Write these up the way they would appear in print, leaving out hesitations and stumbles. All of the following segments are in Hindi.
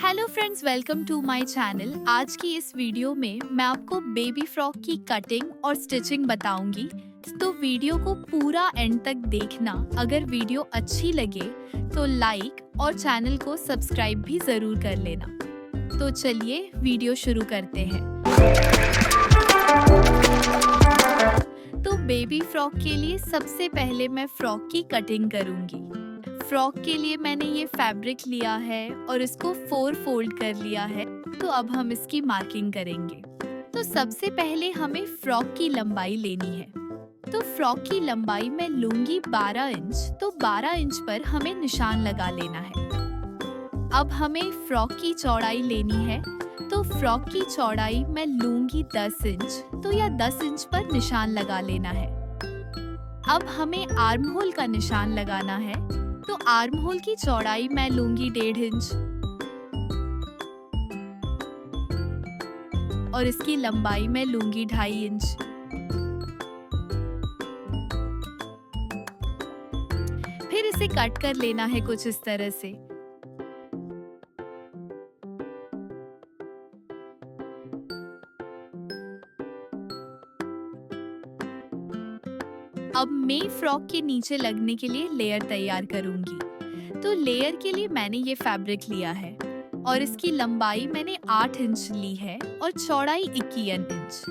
Hello friends, welcome to my channel. आज की इस वीडियो में मैं आपको बेबी फ्रॉक की कटिंग और स्टिचिंग बताऊंगी। तो वीडियो को पूरा एंड तक देखना। अगर वीडियो अच्छी लगे तो लाइक और चैनल को सब्सक्राइब भी जरूर कर लेना। तो चलिए वीडियो शुरू करते हैं। तो बेबी फ्रॉक के लिए सबसे पहले मैं फ्रॉक की कटिंग करूंगी। फ्रॉक के लिए मैंने ये फैब्रिक लिया है और इसको 4 फोल्ड कर लिया है। तो अब हम इसकी मार्किंग करेंगे। तो सबसे पहले हमें फ्रॉक की लंबाई लेनी है। तो फ्रॉक की लंबाई मैं लूंगी 12 इंच। तो 12 इंच पर हमें निशान लगा लेना है। अब हमें फ्रॉक की चौड़ाई लेनी है। तो फ्रॉक की चौड़ाई मैं लूंगी 10 इंच। तो या 10 इंच पर निशान लगा लेना है। अब हमें आर्म होल का निशान लगाना है। तो आर्म होल की चौड़ाई मैं लूंगी 1.5 इंच और इसकी लंबाई मैं लूंगी 2.5 इंच। फिर इसे कट कर लेना है कुछ इस तरह से। अब मैं फ्रॉक के नीचे लगने के लिए लेयर तैयार करूंगी। तो लेयर के लिए मैंने ये फैब्रिक लिया है और इसकी लंबाई मैंने 8 इंच ली है और चौड़ाई 21 इंच।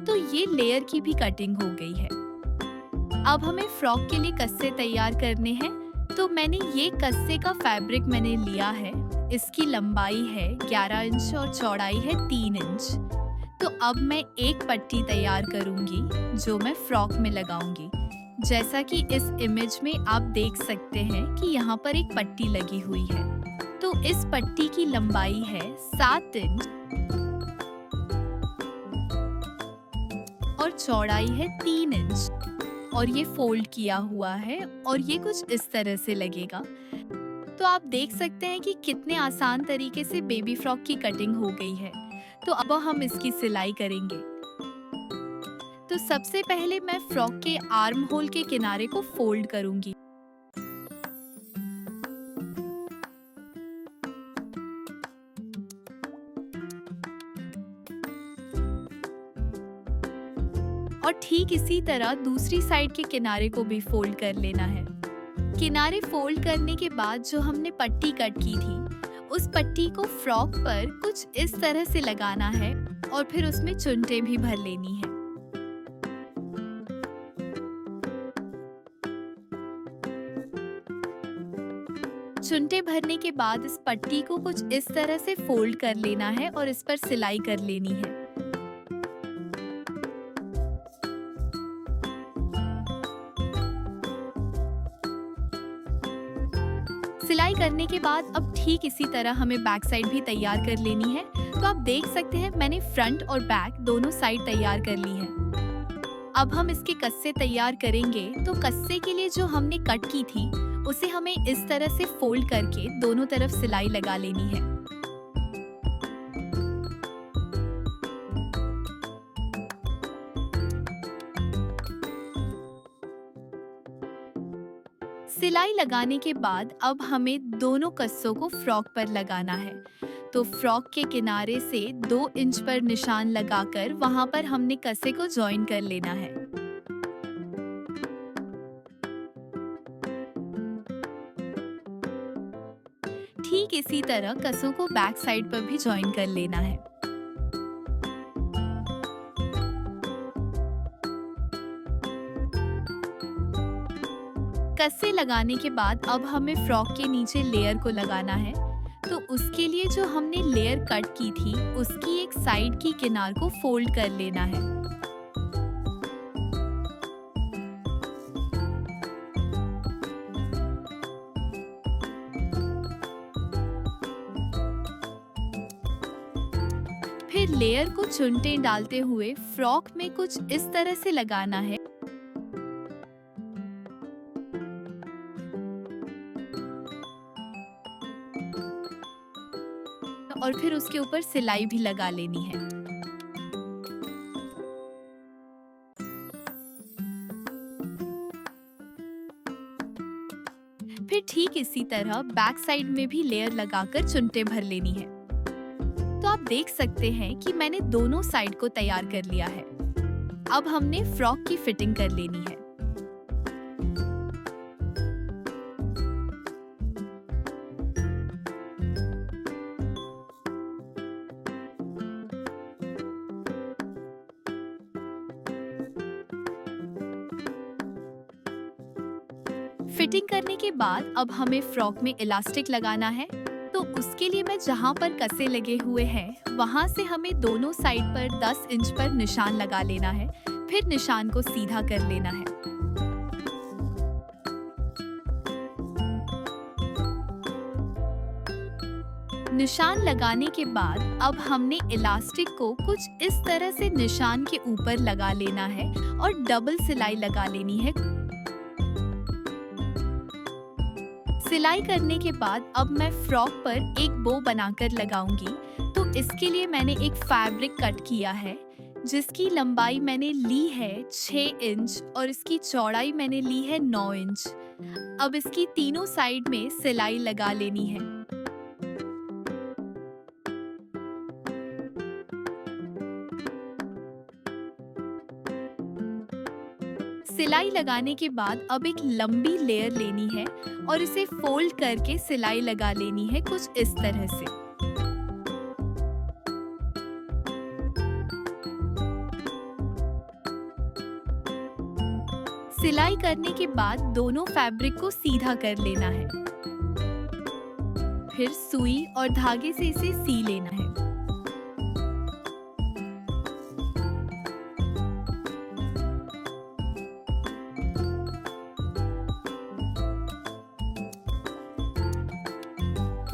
तो ये लेयर की भी कटिंग हो गई है। अब हमें फ्रॉक के लिए कस्से तैयार करने हैं। तो मैंने ये कस्से का फैब्रिक मैंने लिया है। इसकी लंबाई है 11 इंच और चौड़ाई है 3 इंच। तो अब मैं एक पट्टी तैयार करूंगी जो मैं फ्रॉक में लगाऊंगी। जैसा कि इस इमेज में आप देख सकते हैं कि यहाँ पर एक पट्टी लगी हुई है। तो इस पट्टी की लंबाई है 7 इंच और चौड़ाई है 3 इंच और ये फोल्ड किया हुआ है और ये कुछ इस तरह से लगेगा। तो आप देख सकते हैं कि कितने आसान तरीके से बेबी फ्रॉक की कटिंग हो गई है। तो अब हम इसकी सिलाई करेंगे। तो सबसे पहले मैं फ्रॉक के आर्म होल के किनारे को फोल्ड करूंगी। और ठीक इसी तरह दूसरी साइड के किनारे को भी फोल्ड कर लेना है। किनारे फोल्ड करने के बाद जो हमने पट्टी कट की थी, उस पट्टी को फ्रॉक पर कुछ इस तरह से लगाना है और फिर उसमें चुन्टें भी भर लेनी है। चुन्टें भरने के बाद इस पट्टी को कुछ इस तरह से फोल्ड कर लेना है और इस पर सिलाई कर लेनी है। सिलाई करने के बाद अब ठीक इसी तरह हमें बैक साइड भी तैयार कर लेनी है। तो आप देख सकते हैं मैंने फ्रंट और बैक दोनों साइड तैयार कर ली है। अब हम इसके कस्से तैयार करेंगे। तो कस्से के लिए जो हमने कट की थी उसे हमें इस तरह से फोल्ड करके दोनों तरफ सिलाई लगा लेनी है। सिलाई लगाने के बाद अब हमें दोनों कस्सों को फ्रॉक पर लगाना है। तो फ्रॉक के किनारे से 2 इंच पर निशान लगाकर वहां पर हमने कस्से को जॉइन कर लेना है। ठीक इसी तरह कस्सों को बैक साइड पर भी जॉइन कर लेना है। कस्से लगाने के बाद अब हमें फ्रॉक के नीचे लेयर को लगाना है। तो उसके लिए जो हमने लेयर कट की थी उसकी एक साइड की किनार को फोल्ड कर लेना है। फिर लेयर को चुन्टें डालते हुए फ्रॉक में कुछ इस तरह से लगाना है और फिर उसके ऊपर सिलाई भी लगा लेनी है। फिर ठीक इसी तरह बैक साइड में भी लेयर लगाकर चुन्टें भर लेनी है। तो आप देख सकते हैं कि मैंने दोनों साइड को तैयार कर लिया है। अब हमने फ्रॉक की फिटिंग कर लेनी है। फिटिंग करने के बाद अब हमें फ्रॉक में इलास्टिक लगाना है। तो उसके लिए मैं जहाँ पर कसे लगे हुए हैं वहाँ से हमें दोनों साइड पर 10 इंच पर निशान लगा लेना है। फिर निशान को सीधा कर लेना है। निशान लगाने के बाद अब हमने इलास्टिक को कुछ इस तरह से निशान के ऊपर लगा लेना है और डबल सिलाई लगा लेनी है। सिलाई करने के बाद अब मैं फ्रॉक पर एक बो बनाकर लगाऊंगी। तो इसके लिए मैंने एक फैब्रिक कट किया है जिसकी लंबाई मैंने ली है 6 इंच और इसकी चौड़ाई मैंने ली है 9 इंच। अब इसकी तीनों साइड में सिलाई लगा लेनी है। सिलाई लगाने के बाद अब एक लंबी लेयर लेनी है और इसे फोल्ड करके सिलाई लगा लेनी है कुछ इस तरह से। सिलाई करने के बाद दोनों फैब्रिक को सीधा कर लेना है। फिर सुई और धागे से इसे सी लेना है।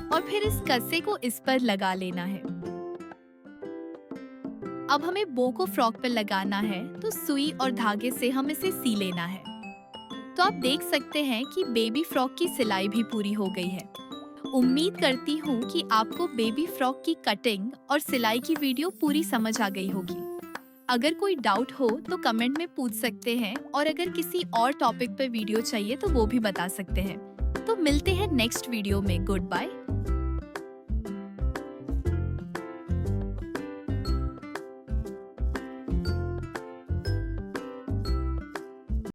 और फिर इस कस्से को इस पर लगा लेना है। अब हमें बो को फ्रॉक पर लगाना है तो सुई और धागे से हम इसे सी लेना है। तो आप देख सकते हैं कि बेबी फ्रॉक की सिलाई भी पूरी हो गई है। उम्मीद करती हूँ कि आपको बेबी फ्रॉक की कटिंग और सिलाई की वीडियो पूरी समझ आ गई होगी। अगर कोई डाउट हो तो कमेंट में पूछ सकते हैं और अगर किसी और टॉपिक पर वीडियो चाहिए तो वो भी बता सकते हैं। तो मिलते हैं नेक्स्ट वीडियो में। Good bye.